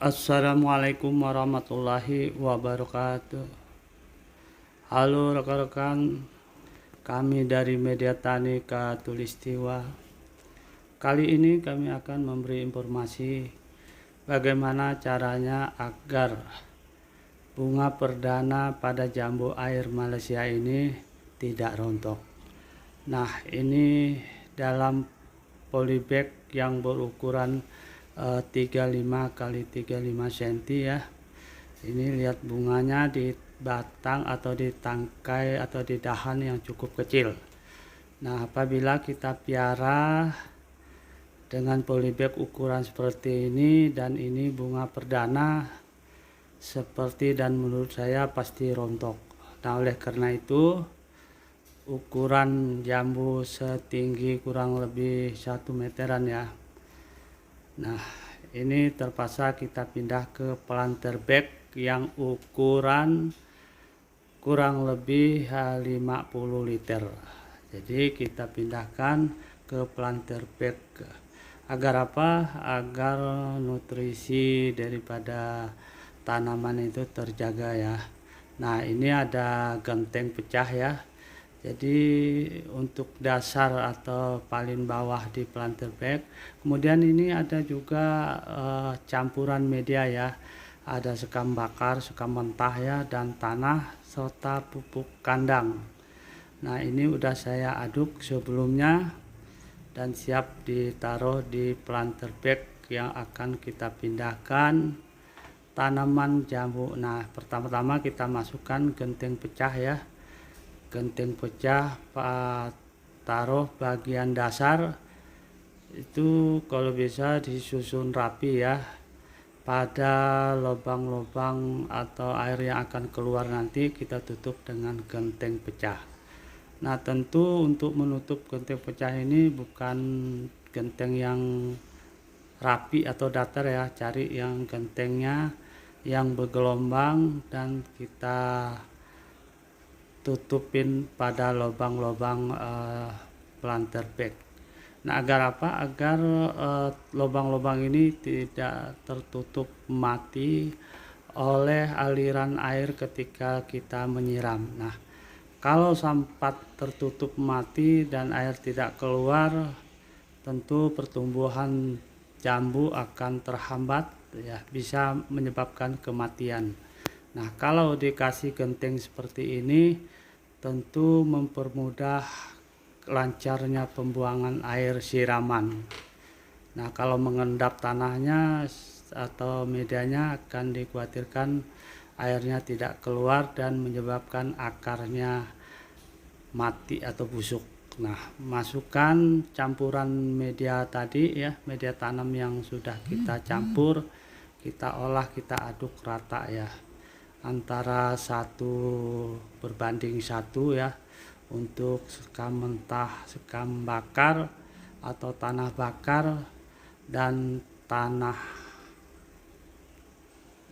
Assalamualaikum warahmatullahi wabarakatuh. Halo rekan-rekan, kami dari Media Tani Katulistiwa. Kali ini kami akan memberi informasi bagaimana caranya agar bunga perdana pada jambu air Malaysia ini tidak rontok. Nah, ini dalam polybag yang berukuran 35 kali 35 cm ya. Ini lihat bunganya di batang atau di tangkai atau di dahan yang cukup kecil. Nah, apabila kita piara dengan polybag ukuran seperti ini dan ini bunga perdana seperti dan menurut saya pasti rontok. Nah, oleh karena itu ukuran jambu setinggi kurang lebih 1 meteran ya. Nah, ini terpaksa kita pindah ke planter bag yang ukuran kurang lebih 50 liter. Jadi kita pindahkan ke planter bag. Agar apa? Agar nutrisi daripada tanaman itu terjaga ya. Nah, ini ada genteng pecah ya. Jadi untuk dasar atau paling bawah di planter bag. Kemudian ini ada juga campuran media ya. Ada sekam bakar, sekam mentah ya, dan tanah serta pupuk kandang. Nah, ini udah saya aduk sebelumnya dan siap ditaruh di planter bag yang akan kita pindahkan tanaman jambu. Nah, pertama-tama kita masukkan genteng pecah ya. Genteng pecah taruh bagian dasar itu kalau bisa disusun rapi ya pada lubang-lubang atau air yang akan keluar nanti kita tutup dengan genteng pecah. Nah, tentu untuk menutup genteng pecah ini bukan genteng yang rapi atau datar ya, cari yang gentengnya yang bergelombang dan kita tutupin pada lubang-lubang planter bag. Nah, agar apa? Agar lubang-lubang ini tidak tertutup mati oleh aliran air ketika kita menyiram. Nah, kalau sempat tertutup mati dan air tidak keluar, tentu pertumbuhan jambu akan terhambat ya, bisa menyebabkan kematian. Nah, kalau dikasih genteng seperti ini tentu mempermudah lancarnya pembuangan air siraman. Nah, kalau mengendap tanahnya atau medianya akan dikhawatirkan airnya tidak keluar dan menyebabkan akarnya mati atau busuk. Nah, masukkan campuran media tadi ya, media tanam yang sudah kita campur, kita olah, kita aduk rata ya, antara 1:1 ya, untuk sekam mentah, sekam bakar atau tanah bakar dan tanah,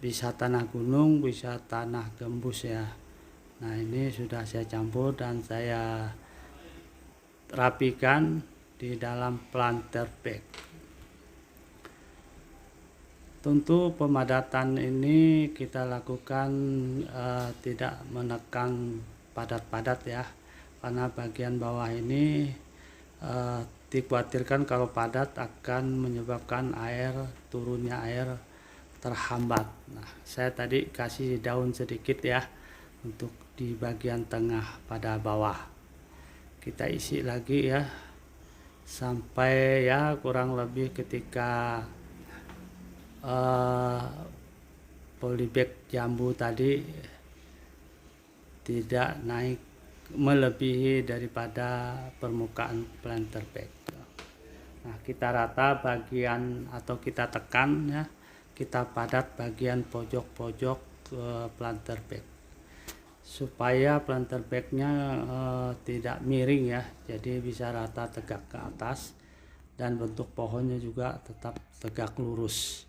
bisa tanah gunung, bisa tanah gembus ya. Nah, ini sudah saya campur dan saya rapikan di dalam planter bag. Tentu pemadatan ini kita lakukan tidak menekan padat-padat ya, karena bagian bawah ini dikhawatirkan kalau padat akan menyebabkan turunnya air terhambat. Nah, saya tadi kasih daun sedikit ya untuk di bagian tengah pada bawah. Kita isi lagi ya sampai ya kurang lebih ketika polybag jambu tadi tidak naik melebihi daripada permukaan planter bag. Nah, kita rata bagian atau kita tekan ya, kita padat bagian pojok-pojok planter bag supaya planter bagnya tidak miring ya, jadi bisa rata tegak ke atas dan bentuk pohonnya juga tetap tegak lurus.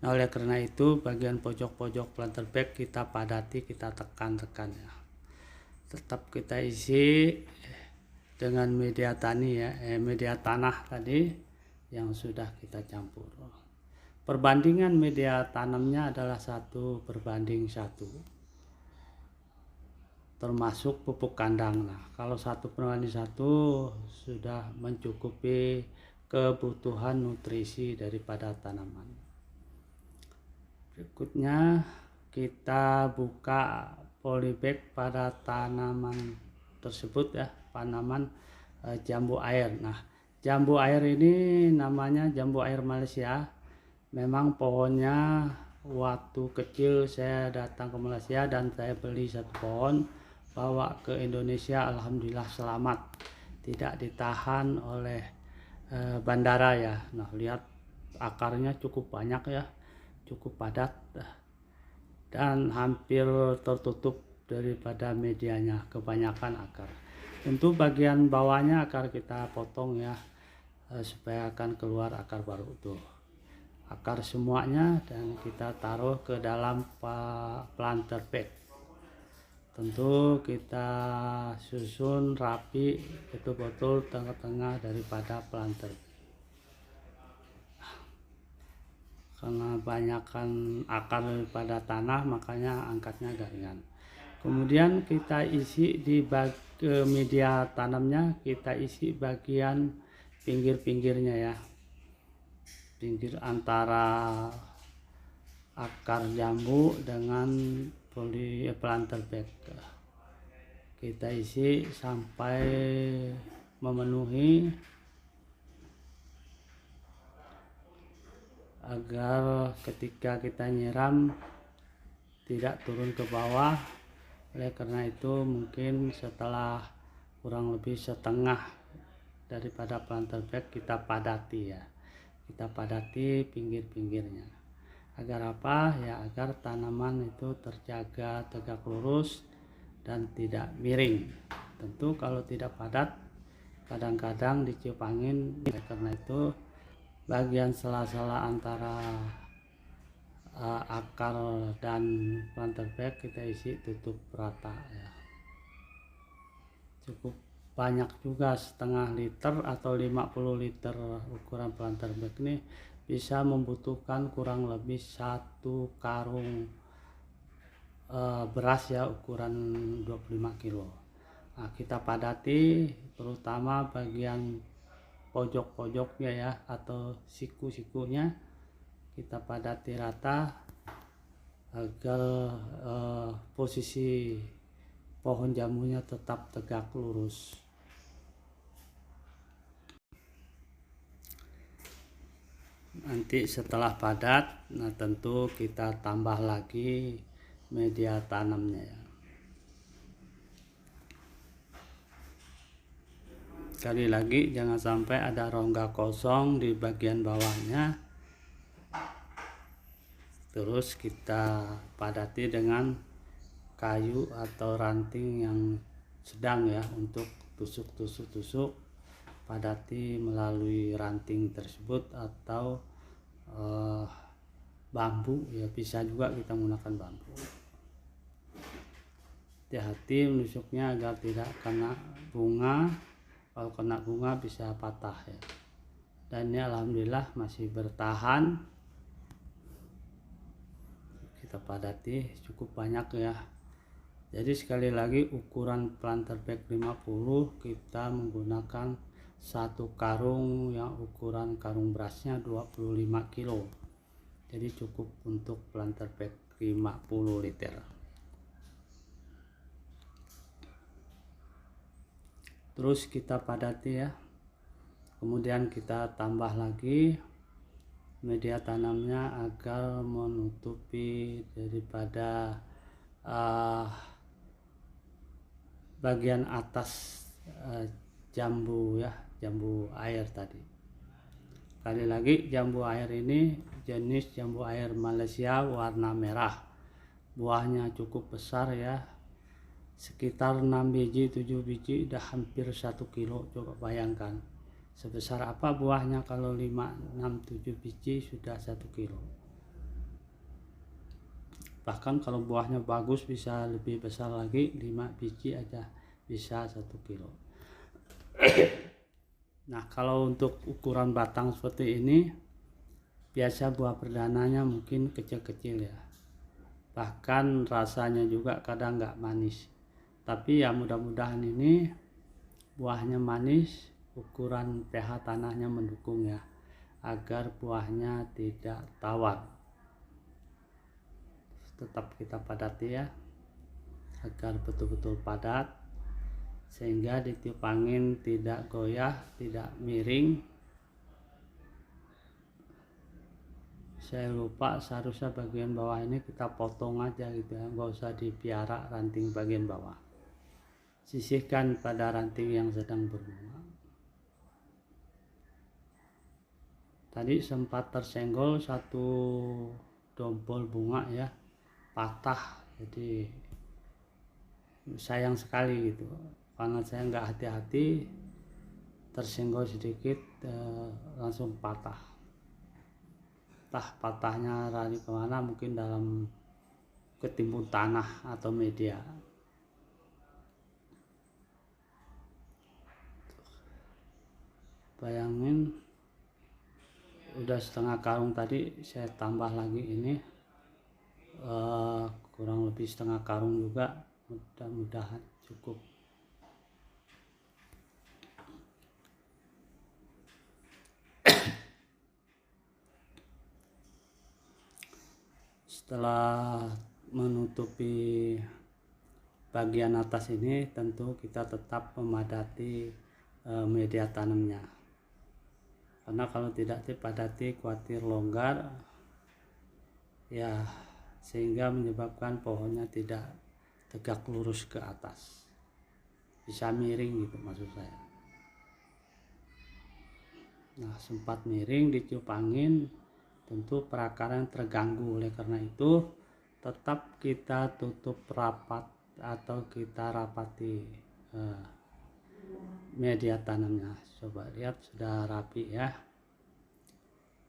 Nah, oleh karena itu bagian pojok-pojok planter bag kita padati, kita tekan-tekan ya. Tetap kita isi dengan media tani ya, media tanah tadi yang sudah kita campur. perbandingan media tanamnya adalah 1:1, termasuk pupuk kandang. Nah, kalau 1:1 sudah mencukupi kebutuhan nutrisi daripada tanaman. Berikutnya kita buka polybag pada tanaman tersebut ya, tanaman jambu air. Nah, jambu air ini namanya jambu air Malaysia. Memang pohonnya waktu kecil saya datang ke Malaysia dan saya beli satu pohon, bawa ke Indonesia, alhamdulillah selamat, tidak ditahan oleh bandara ya. Nah, lihat akarnya cukup banyak ya, cukup padat dan hampir tertutup daripada medianya, kebanyakan akar. Untuk bagian bawahnya akar kita potong ya, supaya akan keluar akar baru tuh, akar semuanya, dan kita taruh ke dalam planter bag. Tentu kita susun rapi betul-betul tengah-tengah daripada planter. Karena banyakkan akar daripada tanah, makanya angkatnya agak ringan. Kemudian kita isi di media tanamnya, kita isi bagian pinggir-pinggirnya ya, pinggir antara akar jambu dengan planter bag. Kita isi sampai memenuhi, agar ketika kita nyiram tidak turun ke bawah. Oleh karena itu mungkin setelah kurang lebih setengah daripada planter bag kita padati ya, kita padati pinggir-pinggirnya. Agar apa ya? Agar tanaman itu terjaga tegak lurus dan tidak miring. Tentu kalau tidak padat kadang-kadang ditiup angin. Oleh karena itu bagian sela-sela antara akar dan planter bag kita isi tutup rata ya. Cukup banyak juga, setengah liter atau 50 liter ukuran planter bag ini bisa membutuhkan kurang lebih 1 karung beras ya, ukuran 25 kilo. Nah, kita padati terutama bagian pojok-pojoknya ya, atau siku-sikunya kita padati rata agar posisi pohon jambunya tetap tegak lurus. Nanti setelah padat, nah tentu kita tambah lagi media tanamnya ya. Sekali lagi, jangan sampai ada rongga kosong di bagian bawahnya. Terus kita padati dengan kayu atau ranting yang sedang ya, untuk tusuk-tusuk, padati melalui ranting tersebut, atau bambu ya, bisa juga kita menggunakan bambu. Hati-hati menusuknya agar tidak kena bunga. Kalau kena bunga bisa patah ya. Dan ini alhamdulillah masih bertahan. Kita padati cukup banyak ya. Jadi sekali lagi, ukuran planter bag 50 kita menggunakan 1 karung yang ukuran karung berasnya 25 kilo. Jadi cukup untuk planter bag 50 liter. Terus kita padati ya. Kemudian kita tambah lagi media tanamnya agar menutupi daripada bagian atas jambu ya, jambu air tadi. Sekali lagi, jambu air ini jenis jambu air Malaysia warna merah. Buahnya cukup besar ya, sekitar 6 biji 7 biji udah hampir 1 kilo. Coba bayangkan sebesar apa buahnya kalau 5, 6, 7 biji sudah 1 kilo. Bahkan kalau buahnya bagus bisa lebih besar lagi, 5 biji aja bisa 1 kilo. Nah, kalau untuk ukuran batang seperti ini Biasa buah perdananya mungkin kecil-kecil ya, bahkan rasanya juga kadang nggak manis. Tapi ya mudah-mudahan ini buahnya manis, ukuran pH tanahnya mendukung ya, agar buahnya tidak tawar. Tetap kita padati ya, agar betul-betul padat, sehingga ditiup angin tidak goyah, tidak miring. Saya lupa, seharusnya bagian bawah ini kita potong aja gitu ya, nggak usah dipiara ranting bagian bawah. Sisihkan pada ranting yang sedang berbunga. Tadi sempat tersenggol satu dompol bunga ya, patah. Jadi sayang sekali gitu, karena saya nggak hati-hati, tersenggol sedikit langsung patah. Patahnya lari kemana, mungkin dalam ketimbun tanah atau media. Bayangin udah setengah karung, tadi saya tambah lagi ini kurang lebih setengah karung juga, mudah-mudahan cukup. Setelah menutupi bagian atas ini, tentu kita tetap memadati media tanamnya, karena kalau tidak dipadati khawatir longgar ya, sehingga menyebabkan pohonnya tidak tegak lurus ke atas, bisa miring gitu maksud saya. Nah, sempat miring ditiup angin, tentu perakaran terganggu. Oleh karena itu tetap kita tutup rapat atau kita rapati media tanamnya. Coba lihat, sudah rapi ya.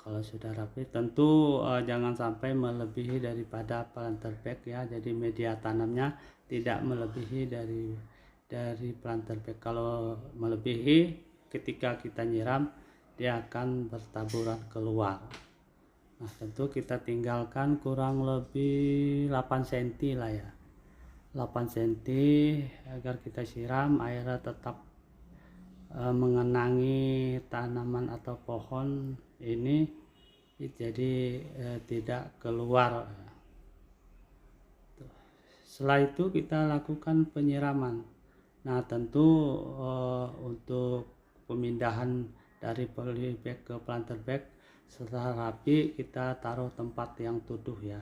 Kalau sudah rapi, tentu jangan sampai melebihi daripada planter bag ya. Jadi media tanamnya tidak melebihi dari planter bag. Kalau melebihi, ketika kita nyiram dia akan bertaburan keluar. Nah, tentu kita tinggalkan kurang lebih 8 cm lah ya, 8 cm, agar kita siram, airnya tetap mengenangi tanaman atau pohon ini, jadi tidak keluar. Setelah itu kita lakukan penyiraman. Nah, tentu untuk pemindahan dari polybag ke planter bag, setelah rapi kita taruh tempat yang teduh ya.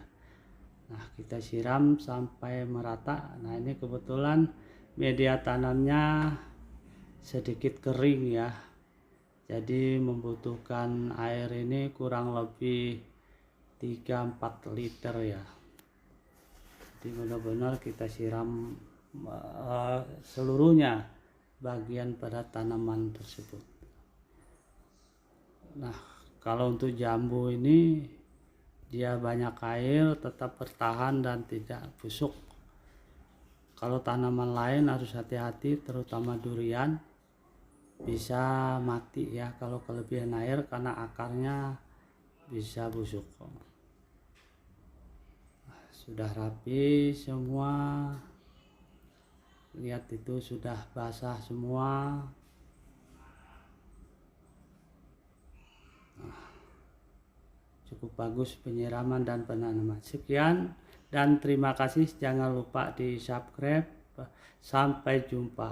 Nah, kita siram sampai merata. Nah, ini kebetulan media tanamnya sedikit kering ya, jadi membutuhkan air ini kurang lebih 3-4 liter ya. Jadi benar-benar kita siram seluruhnya bagian pada tanaman tersebut. Nah, kalau untuk jambu ini dia banyak air, tetap bertahan dan tidak busuk. Kalau tanaman lain harus hati-hati, terutama durian, bisa mati ya kalau kelebihan air, karena akarnya bisa busuk. Sudah rapi semua, lihat itu sudah basah semua. Cukup bagus penyiraman dan penanaman. Sekian dan terima kasih. Jangan lupa di subscribe. Sampai jumpa.